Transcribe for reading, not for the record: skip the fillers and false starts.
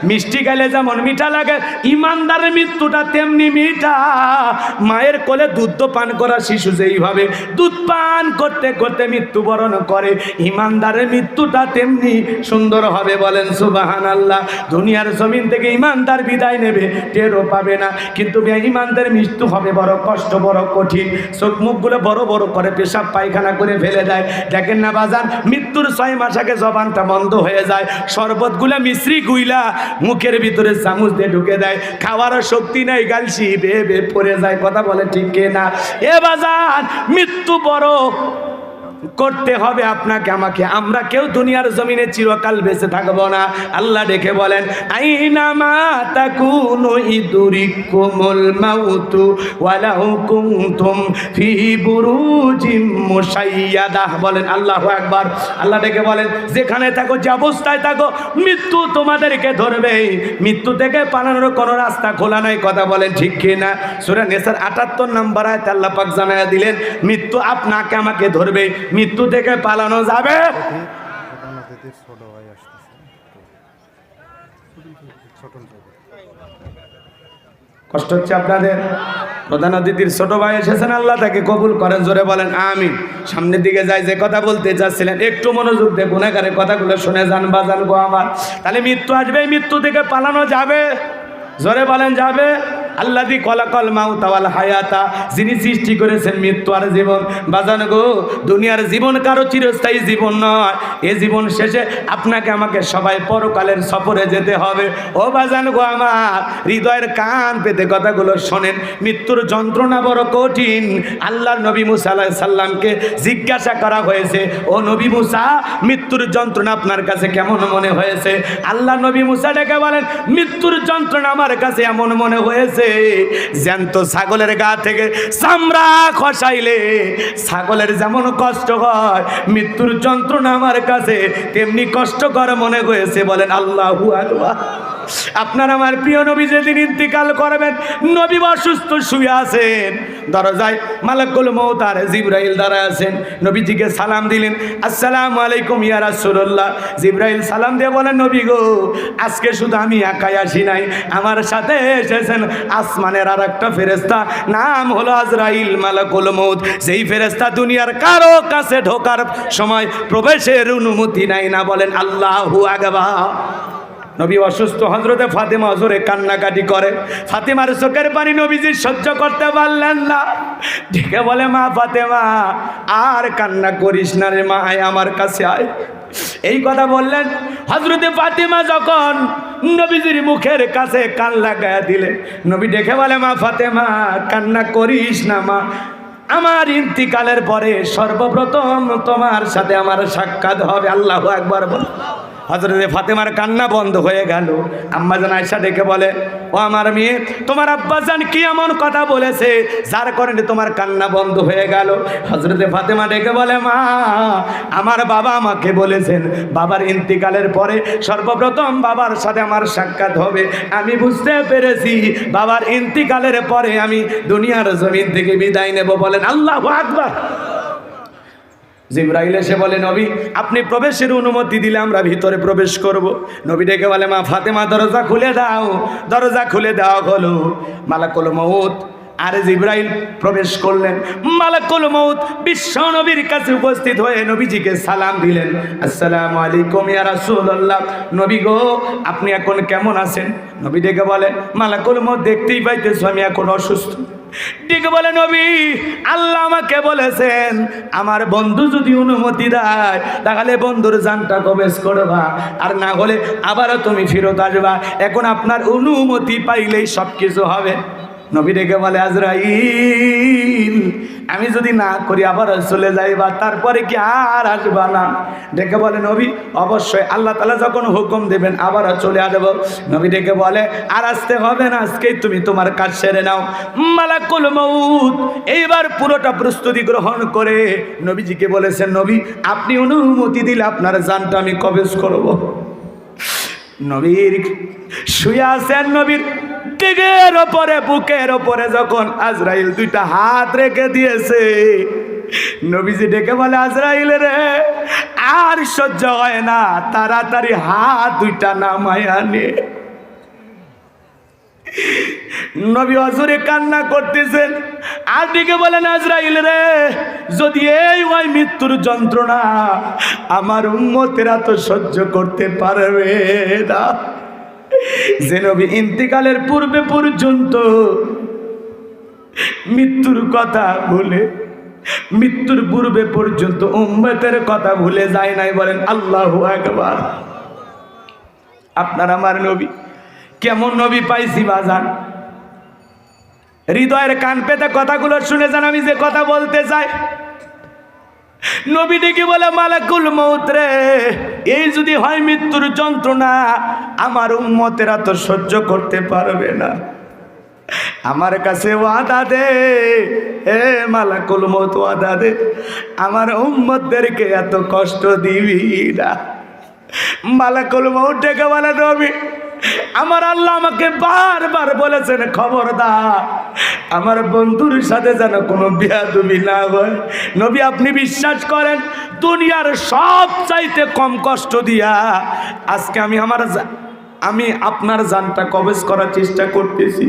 মিষ্টি খাইলে যেমন মিঠা লাগে, ইমানদারের মৃত্যুটা তেমনি মিঠা। মায়ের কোলে দুধ পান করা শিশু যেইভাবে দুধ পান করতে করতে মৃত্যুবরণ করে, ইমানদারের মৃত্যুটা তেমনি সুন্দর হবে। বলেন সুবহানাল্লাহ। দুনিয়ার জমিন থেকে ইমানদার বিদায় নেবে, টেরও পাবে না, কিন্তু ইমানদারের মৃত্যু হবে বড় কষ্ট, বড় কঠিন। চোখ মুখগুলো বড় বড় করে পেশাব পায়খানা করে ফেলে দেয়। দেখেন না বাজান, মৃত্যুর 6 মাস আগে জবানটা বন্ধ হয়ে যায়, শরবতগুলা মিশ্রি গুইলা মুখের ভিতরে চামচ দিয়ে ঢুকে দেয়, খাওয়ার শক্তি নাই, গালসি বেয়ে বেয়ে পড়ে যায়। কথা বলে ঠিক না? এ বাজান, মৃত্যু বড় করতে হবে আপনাকে আমাকে। আমরা কেউ দুনিয়ার জমিনে চিরকাল বেঁচে থাকবো না। আল্লাহ ডেকে বলেন, আইনামা তাকুনু ইদরিকুমুল মাউতু ওয়ালাউ কুনতুম ফি বুরুজিম মুশাইয়াদাহ। বলেন আল্লাহু আকবার। আল্লাহ ডেকে বলেন, যেখানে থাকো, যে অবস্থায় থাকো, মৃত্যু তোমাদেরকে ধরবে। মৃত্যু থেকে পালানোর কোনো রাস্তা খোলা নাই। কথা বলেন ঠিক কিনা? সূরা নিসার 78 নম্বর আয়াতে আল্লাহ পাক জানায়া দিলেন, মৃত্যু আপনাকে আমাকে ধরবে, মৃত্যু থেকে পালানো যাবে। কষ্ট হচ্ছে আপনাদের? প্রধান অতিথির ছোট ভাই এসেছেন, আল্লাহ তাকে কবুল করেন। জোরে বলেন আমিন। সামনের দিকে যাই, যে কথা বলতে চাচ্ছিলেন একটু মনোযোগ দিয়ে গুনাহগারের কথাগুলো শুনে যান বাজান গো আমার। তাহলে মৃত্যু আসবে, মৃত্যু থেকে পালানো যাবে। জোরে বলেন যাবে। আল্লাযী খলাকাল মাউতা ওয়াল হায়াতা, যিনি সৃষ্টি করেছেন মৃত্যু আর জীবন। বাজান গো, দুনিয়ার জীবন কারো চিরস্থায়ী জীবন নয়। এই জীবন শেষে আপনাকে আমাকে সবাই পরকালের সফরে যেতে হবে। ও বাজান গো আমার, হৃদয়ের কান পেতে কথাগুলো শোনেন। মৃত্যুর যন্ত্রণা বড় কঠিন। আল্লাহর নবী মুসা আলাইহিস সালামকে জিজ্ঞাসা করা হয়েছে, ও নবী মুসা, মৃত্যুর যন্ত্রণা আপনার কাছে কেমন মনে হয়েছে? আল্লাহ নবী মুসা ডেকে বলেন, মৃত্যুর যন্ত্রণা আমার কাছে এমন মনে হয়েছে, জ্যান্ত ছাগলের গা থেকে চামড়া খসাইলে ছাগলের যেমন কষ্ট হয়, মৃত্যুর যন্ত্রণা আমার কাছে তেমনি কষ্টকর মনে হয়েছে। বলেন আল্লাহু আকবার। আপনার আমার প্রিয় নবী যেদিন ইন্তিকাল করবেন, নবী অসুস্থ শুয়ে আছেন, দরজায় মালাকুল মউত আর জিবরাইল দাঁড়ায় আছেন। নবীজিকে সালাম দিলেন, আসসালামু আলাইকুম ইয়া রাসূলুল্লাহ। জিবরাইল সালাম দিয়ে বলেন, নবী গো, আজকে শুধু আমি একাই আসি নাই, আমার সাথে এসেছেন আসমানের আর একটা ফেরেশতা, নাম হলো আজরাইল মালাকুল মউত। যেই ফেরেশতা দুনিয়ার কারো কাছে ঢোকার সময় প্রবেশের অনুমতি নাই না। বলেন আল্লাহু আকবার। নবী অসুস্থ, হযরতে ফাতেমা জোরে কান্নাকাটি করে। ফাতেমার চোখের পানি নবীজি সহ্য করতে পারলেন না, ডেকে বলে, মা ফাতেমা, আর কান্না করিস না রে মা, আয় আমার কাছে আয়। এই কথা বললেন। হযরতে ফাতেমা যখন নবীজির মুখের কাছে কান লাগায়া দিলেন, নবী ডেকে বলে, মা ফাতেমা, কান্না করিস না মা, আমার ইন্তিকালের পরে সর্বপ্রথম তোমার সাথে আমার সাক্ষাৎ হবে। আল্লাহু আকবার বল। হযরতে ফাতেমার কান্না বন্ধ হয়ে গেল। আম্মাজান আয়েশা ডেকে বলে, ও আমার মেয়ে, তোমার আব্বাজান কি এমন কথা বলেছে যার কারণে তোমার কান্না বন্ধ হয়ে গেল? হযরতে ফাতেমা ডেকে বলে, মা, আমার বাবা আমাকে বলেছেন বাবার ইন্তিকালের পরে সর্বপ্রথম বাবার সাথে আমার সাক্ষাৎ হবে। আমি বুঝতে পেরেছি বাবার ইন্তিকালের পরে আমি দুনিয়ার জমিন থেকে বিদায় নেব। বলেন আল্লাহু আকবার। জিবরাইল এসে বলে, নবী, আপনি প্রবেশের অনুমতি দিলে আমরা ভিতরে প্রবেশ করব। নবী ডেকে বলে, মা ফাতেমা, দরজা খুলে দাও। দরজা খুলে দেওয়া হলো। মালাকুল মউত আর জিবরাইল প্রবেশ করলেন। মালাকুল মউত বিশ্ব নবীর কাছে উপস্থিত হয়ে নবীজিকে সালাম দিলেন, আসসালামু আলাইকুম ইয়া রাসূলুল্লাহ। নবী গো, আপনি এখন কেমন আছেন? নবী ডেকে বলে, মালাকুল মউত, দেখতেই পাইতেছো আমি এখন অসুস্থ। ডেকে বলে, নবী, আল্লাহ আমাকে বলেছেন আমার বন্ধু যদি অনুমতি দেয় তাহলে বন্ধুর জানটা কবজ করবা, আর না হলে আবারও তুমি ফেরত আসবা। এখন আপনার অনুমতি পাইলেই সব কিছু হবে। নবী ডেকে বলে, আজরাইল, আমি যদি না করি আবার চলে যাইবা, তারপরে কি আর আসবা না? ডেকে বলে, নবী, অবশ্যই আল্লাহ তাআলা যখন হুকুম দেবেন আবার চলে আসব। নবী ডেকে বলে, আর আসতে হবে না, আজকেই তুমি তোমার কাজ সেরে নাও। মালাকুল মউত এইবার পুরোটা প্রস্তুতি গ্রহণ করে নবীজিকে বলেছেন, নবী, আপনি অনুমতি দিলে আপনার জানটা আমি কবজ করব। নবীর শুয়ে আছেন, নবীর দিকের ওপরে, বুকের ওপরে যখন আজরাইল দুইটা হাত রেখে দিয়েছে, নবীজি ডেকে বলে, আজরাইল রে, আর সহ্য হয় না, তাড়াতাড়ি হাত দুইটা নামায়া নে। নবী হজুরে কান্না করতেছেন, আর দিকে বলেন আজরাইল রে, যদি এই ওই মৃত্যুর যন্ত্রণা আমার উম্মতেরা তো সহ্য করতে পারবে না। যে নবী ইন্তিকালের পূর্বে পর্যন্ত মৃত্যুর কথা ভুলে, মৃত্যুর পূর্বে পর্যন্ত উম্মতের কথা ভুলে যায় নাই, বলেন আল্লাহু আকবার। আপনার আমার নবী কেমন নবী পাইছি বাজান, হৃদয়ের কান পেতে কথাগুলো শুনে যান। আমি যে কথা বলতে চাই, নবী ডেকে বলে মালাকুল মউত রে, এই যদি হয় মৃত্যুর যন্ত্রণা আমার উম্মতেরা তো সহ্য করতে পারবে না, আমার কাছে ওয়াদা দে, এ মালাকুল মউত ওয়াদা দে, আমার উম্মতদেরকে এত কষ্ট দিবি না। মালাকুল মউত ডেকে বলে নবী, আমার আল্লাহ আমাকে বারবার বলেছেন খবরদার আমার বন্ধুর সাথে যেন কোনো বেয়াদবি না হয়। নবী আপনি বিশ্বাস করেন, দুনিয়ার সব চাইতে কম কষ্ট দিয়া আজকে আমি আপনার জানটা কবজ করার চেষ্টা করতেছি।